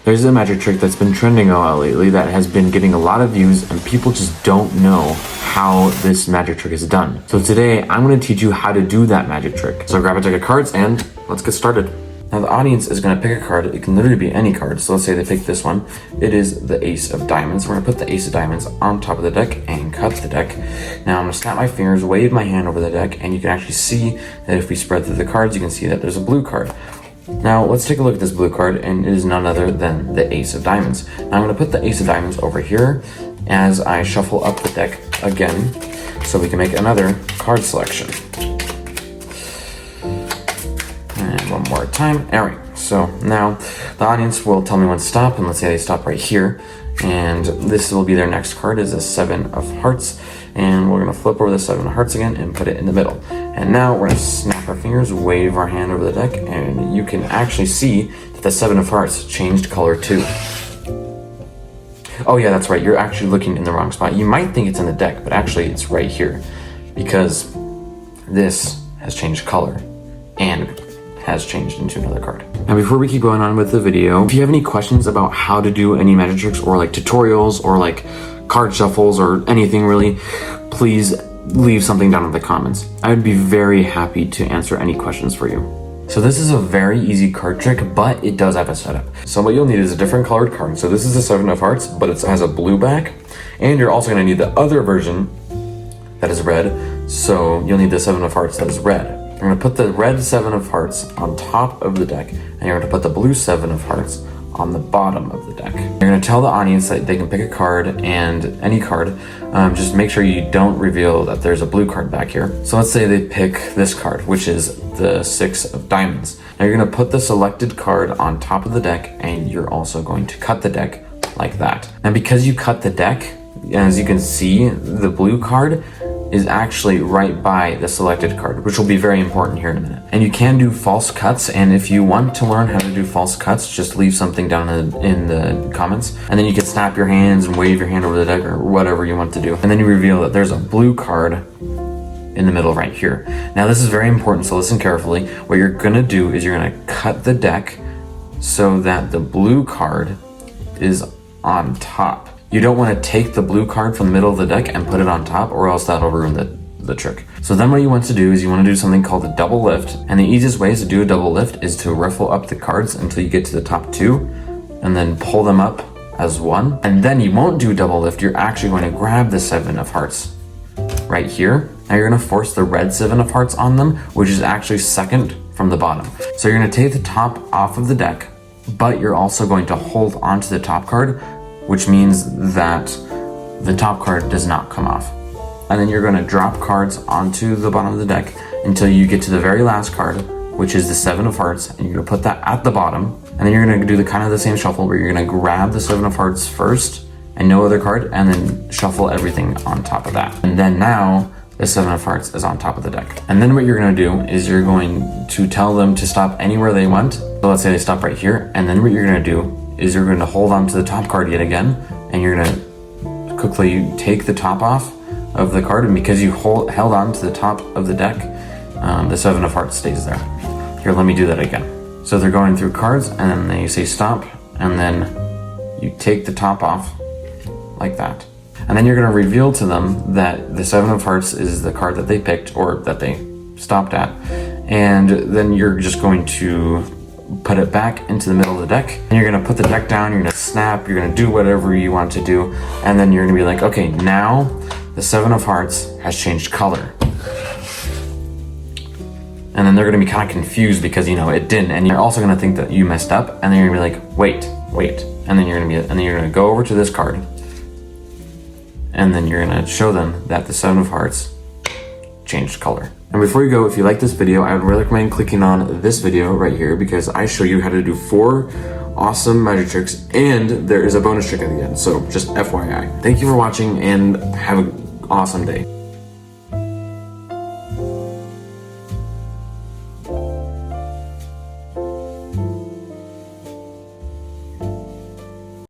There's a magic trick that's been trending a lot lately that has been getting a lot of views, and people just don't know how this magic trick is done. So today, I'm going to teach you how to do that magic trick. So grab a deck of cards and let's get started. Now the audience is going to pick a card. It can literally be any card. So let's say they pick this one. It is the Ace of Diamonds. We're going to put the Ace of Diamonds on top of the deck and cut the deck. Now I'm going to snap my fingers, wave my hand over the deck, and you can actually see that if we spread through the cards, you can see that there's a blue card. Now let's take a look at this blue card, and it is none other than the Ace of Diamonds. Now I'm going to put the Ace of Diamonds over here as I shuffle up the deck again so we can make another card selection. And one more time. All right, so now the audience will tell me when to stop, and let's say they stop right here. And this will be their next card, is a Seven of Hearts. And we're gonna flip over the Seven of Hearts again and put it in the middle. And now we're gonna snap our fingers, wave our hand over the deck, and you can actually see that the Seven of Hearts changed color too. Oh yeah, that's right, you're actually looking in the wrong spot. You might think it's in the deck, but actually it's right here, because this has changed color and has changed into another card. Now before we keep going on with the video, if you have any questions about how to do any magic tricks or like tutorials or like card shuffles or anything really, please leave something down in the comments. I would be very happy to answer any questions for you. So this is a very easy card trick, but it does have a setup. So what you'll need is a different colored card. So this is a Seven of Hearts, but it has a blue back, and you're also gonna need the other version that is red. So you'll need the Seven of Hearts that is red. You're gonna put the red Seven of Hearts on top of the deck, and you're gonna put the blue Seven of Hearts on the bottom of the deck. You're gonna tell the audience that they can pick a card, and any card. Just make sure you don't reveal that there's a blue card back here. So let's say they pick this card, which is the Six of Diamonds. Now you're gonna put the selected card on top of the deck, and you're also going to cut the deck like that. And because you cut the deck, as you can see, the blue card is actually right by the selected card, which will be very important here in a minute. And you can do false cuts, and if you want to learn how to do false cuts, just leave something down in the comments, and then you can snap your hands and wave your hand over the deck or whatever you want to do. And then you reveal that there's a blue card in the middle right here. Now this is very important, so listen carefully. What you're gonna do is you're gonna cut the deck so that the blue card is on top. You don't want to take the blue card from the middle of the deck and put it on top, or else that'll ruin the trick. So then what you want to do is you want to do something called a double lift. And the easiest ways to do a double lift is to ruffle up the cards until you get to the top two, and then pull them up as one. And then you won't do double lift, you're actually going to grab the Seven of Hearts right here. Now you're going to force the red Seven of Hearts on them, which is actually second from the bottom. So you're going to take the top off of the deck, but you're also going to hold onto the top card, which means that the top card does not come off. And then you're gonna drop cards onto the bottom of the deck until you get to the very last card, which is the Seven of Hearts, and you're gonna put that at the bottom. And then you're gonna do the kind of the same shuffle where you're gonna grab the Seven of Hearts first and no other card, and then shuffle everything on top of that. And then now the Seven of Hearts is on top of the deck. And then what you're gonna do is you're going to tell them to stop anywhere they want. So let's say they stop right here, and then what you're gonna do is you're going to hold on to the top card yet again, and you're going to quickly take the top off of the card, and because you held on to the top of the deck, the Seven of Hearts stays there. Here, let me do that again. So they're going through cards, and then they say stop, and then you take the top off like that. And then you're going to reveal to them that the Seven of Hearts is the card that they picked, or that they stopped at, and then you're just going to put it back into the middle of the deck, and you're gonna put the deck down, you're gonna snap, you're gonna do whatever you want to do, and then you're gonna be like, okay, now the Seven of Hearts has changed color. And then they're gonna be kind of confused because, you know, it didn't, and you're also gonna think that you messed up, and then you're gonna be like, wait, and then you're gonna go over to this card, and then you're gonna show them that the Seven of Hearts changed color. And before you go, if you like this video, I would really recommend clicking on this video right here, because I show you how to do 4 awesome magic tricks, and there is a bonus trick at the end. So just FYI. Thank you for watching, and have an awesome day.